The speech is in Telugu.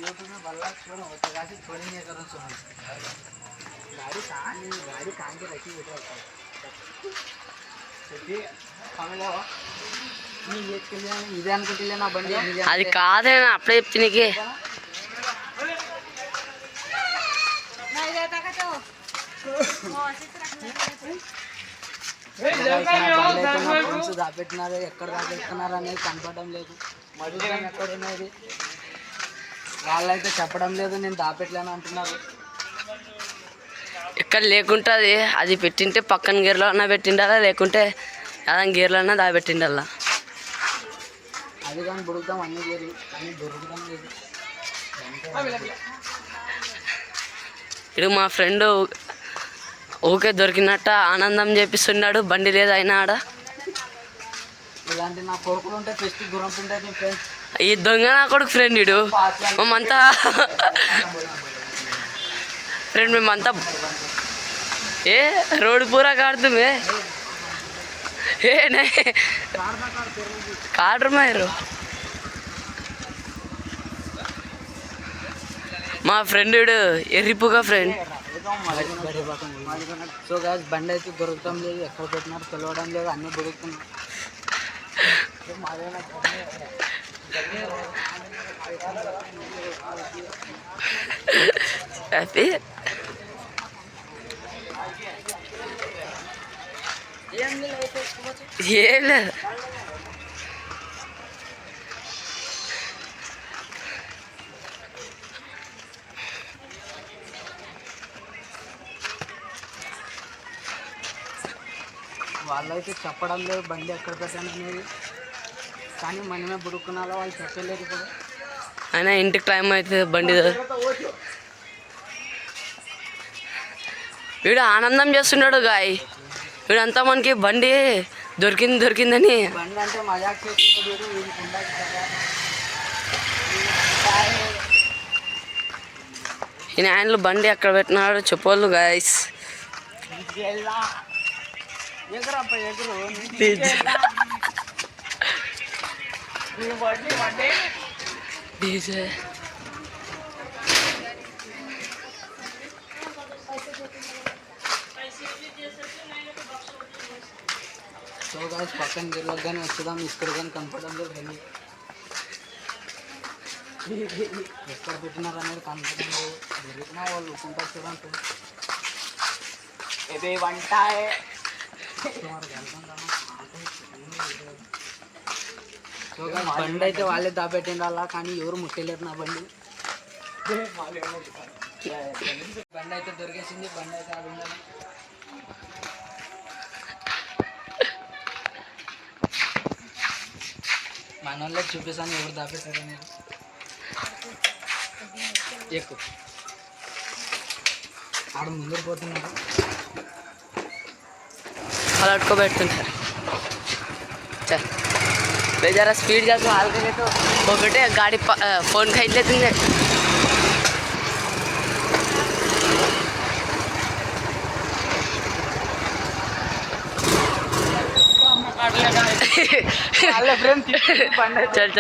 यूट्यूब में बल्ला छोड़ो होते छोड़ी नहीं करो सुनो गाड़ी कहाँ के रखी बेटा ఇదే అనుకుంటే నా బండి అది కాదేనా అప్పుడే చెప్తే నీకే దాపెట్టినారు ఎక్కడ దాపెడుతున్నారు అనేది కనపడడం లేదు మధురం ఎక్కడ ఉన్నది వాళ్ళైతే చెప్పడం లేదు నేను దాపెట్టలేను అంటున్నారు ఎక్కడ లేకుంటుంది అది పెట్టింటే పక్కన గేర్లో అన్నా పెట్టిండాలా లేకుంటే అదే గేర్లో అన్నా దాపెట్టిండాలా అది కానీ దొరుకుతాం అన్ని గేర్లు కానీ దొరకడం లేదు ఇడు మా ఫ్రెండ్ ఓకే దొరికినట్ట ఆనందం చేపిస్తున్నాడు బండి లేదు అయినా ఆడ ఇలాంటి నా కొడుకులు ఉంటే ఫెస్ట్ దూరం ఉంటుంది ఫ్రెండ్స్ ఈ దొంగ నా కొడుకు ఫ్రెండ్ ఇడు మేమంతా ఫ్రెండ్ మేమంతా ఏ రోడ్డు పూరా కాడుతుమే ఏ కాడరు మారు మా ఫ్రెండ్ ఎర్రిపుగా ఫ్రెండ్ సో గాయ్స్ బండి అయితే దొరకడం లేదు ఎక్కడ పెట్టినారు తెలవడం లేదు అన్నీ దొరుకుతున్నాయి హ్యాపీ ఏం లేదు వాళ్ళైతే చెప్పడం లేదు బండి ఎక్కడ పెట్టాను అనేది కానీ మనమే బుడుకున్నాలో వాళ్ళు చెప్పలేదు ఇప్పుడు అయినా ఇంటికి టైం అవుతుంది బండి వీడు ఆనందం చేస్తున్నాడు గాయ్ వీడంతా మనకి బండి దొరికిందని బండి అంటే మజాక్ చేస్తున్నాడు ఈయన ఆయనలు బండి ఎక్కడ పెట్టినాడు చెప్పోళ్ళు గాయస్ డీజే సో గాయ్స్ పక్కన గేర్లకు కానీ వచ్చేదాం ఇక్కడ కానీ కనపడడం లేదు బండి ఎక్కడ పెట్టినారు అనేది కనపడడం లేదు దొరికినా వాళ్ళు ఒప్పుకుంటారు చూడండి ఇది వంట సో గాయ్స్ బండి అయితే వాళ్ళే దాపెట్టిండ్రు అలా కానీ ఎవరు ముట్టలేరు నా బండి బండి అయితే దొరికేసింది బండి అయితే ఆడ ఉండాలి మన వాళ్ళకి చూపిస్తాను ఎవరు దాపెట్టారు అనేది ఎక్కువ ఆడ ముందర పోతున్నారు అలా అట్టుకోబెడుతుంటారు जरा स्पीड जातो हल्के तो वो बेटे गाड़ी फोन खाई लेते हैं चल